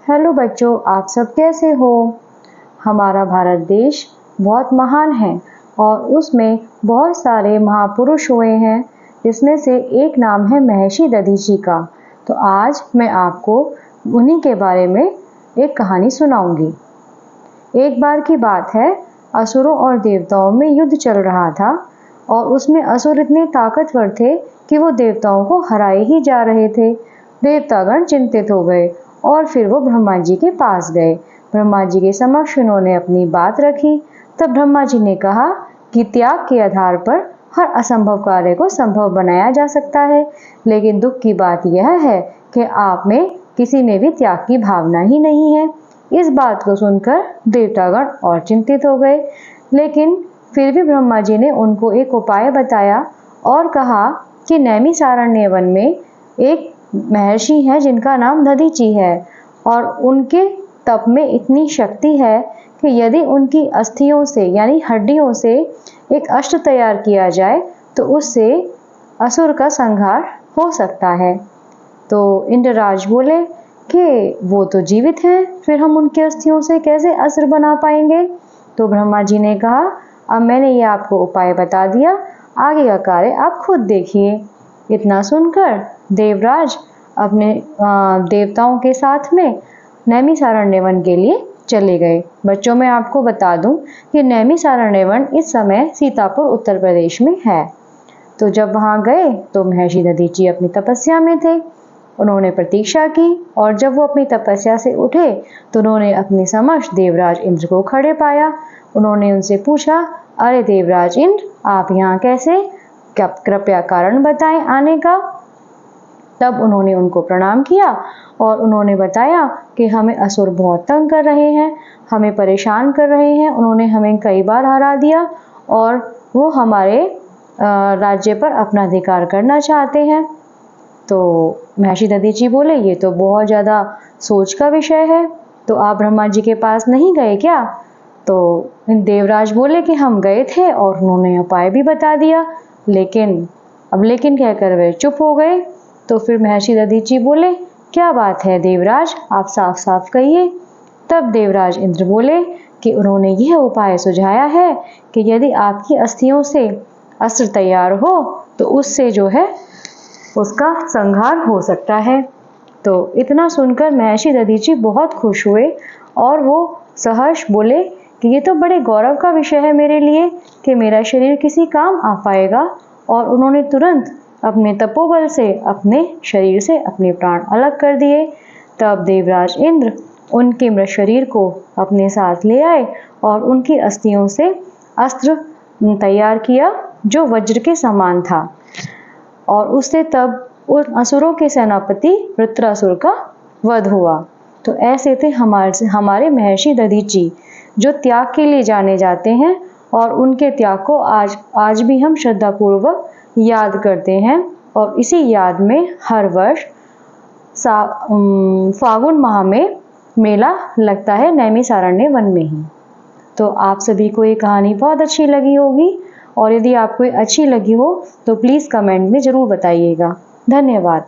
Hello बच्चों, आप सब कैसे हो। हमारा भारत देश बहुत महान है और उसमें बहुत सारे महापुरुष हुए हैं, जिसमें से एक नाम है महर्षि दधीची का। तो आज मैं आपको उन्हीं के बारे में एक कहानी सुनाऊंगी। एक बार की बात है, असुरों और देवताओं में युद्ध चल रहा था और उसमें असुर इतने ताकतवर थे कि वो देवताओं को हराए ही जा रहे थे। देवतागण चिंतित हो गए और फिर वो ब्रह्मा जी के पास गए। ब्रह्मा जी के समक्ष उन्होंने अपनी बात रखी। तब ब्रह्मा जी ने कहा कि त्याग के आधार पर हर असंभव कार्य को संभव बनाया जा सकता है, लेकिन दुख की बात यह है कि आप में किसी में भी त्याग की भावना ही नहीं है। इस बात को सुनकर देवतागण और चिंतित हो गए, लेकिन फिर भी ब्रह्मा जी ने उनको एक उपाय बताया और कहा कि नैमिषारण्य वन में एक महर्षि है जिनका नाम दधीची है और उनके तप में इतनी शक्ति है कि यदि उनकी अस्थियों से यानी हड्डियों से एक अस्त्र तैयार किया जाए तो उससे असुर का संहार हो सकता है। तो इंद्रराज बोले कि वो तो जीवित हैं, फिर हम उनकी अस्थियों से कैसे अस्त्र बना पाएंगे। तो ब्रह्मा जी ने कहा, अब मैंने ये आपको उपाय बता दिया, आगे का कार्य आप खुद देखिए। इतना सुनकर देवराज अपने देवताओं के साथ में नैमिषारण्य वन के लिए चले गए। बच्चों, मैं आपको बता दूं कि नैमिषारण्य वन इस समय सीतापुर उत्तर प्रदेश में है। तो जब वहां गए तो महर्षि दधीची अपनी तपस्या में थे। उन्होंने प्रतीक्षा की और जब वो अपनी तपस्या से उठे तो उन्होंने अपने समक्ष देवराज इंद्र को खड़े पाया। उन्होंने उनसे पूछा, अरे देवराज इंद्र, आप यहाँ कैसे, क्या कृपया कारण बताएं आने का। तब उन्होंने उनको प्रणाम किया और उन्होंने बताया कि हमें असुर बहुत तंग कर रहे हैं, हमें परेशान कर रहे हैं। उन्होंने हमें कई बार हरा दिया और वो हमारे राज्य पर अपना अधिकार करना चाहते हैं। तो महर्षि दधीची बोले, ये तो बहुत ज़्यादा सोच का विषय है, तो आप ब्रह्मा जी के पास नहीं गए क्या। तो देवराज बोले कि हम गए थे और उन्होंने उपाय भी बता दिया, लेकिन कहकर वे चुप हो गए। तो फिर महर्षि दधीची बोले, क्या बात है देवराज, आप साफ साफ कहिए। तब देवराज इंद्र बोले कि उन्होंने यह उपाय सुझाया है कि यदि आपकी अस्थियों से अस्त्र तैयार हो तो उससे जो है उसका संहार हो सकता है। तो इतना सुनकर महर्षि दधीची बहुत खुश हुए और वो सहर्ष बोले कि ये तो बड़े गौरव का विषय है मेरे लिए कि मेरा शरीर किसी काम आ पाएगा। और उन्होंने तुरंत अपने तपोबल से अपने शरीर से अपने प्राण अलग कर दिए। तब देवराज इंद्र उनके मृत शरीर को अपने साथ ले आए और उनकी अस्थियों से अस्त्र तैयार किया जो वज्र के समान था और उससे तब उन असुरों के सेनापति वृत्रासुर का वध हुआ। तो ऐसे थे हमारे महर्षि दधीची, जो त्याग के लिए जाने जाते हैं और उनके त्याग को आज भी हम श्रद्धापूर्वक याद करते हैं। और इसी याद में हर वर्ष फागुन माह में मेला लगता है नैमिषारण्य वन में ही। तो आप सभी को ये कहानी बहुत अच्छी लगी होगी और यदि आपको अच्छी लगी हो तो प्लीज़ कमेंट में ज़रूर बताइएगा। धन्यवाद।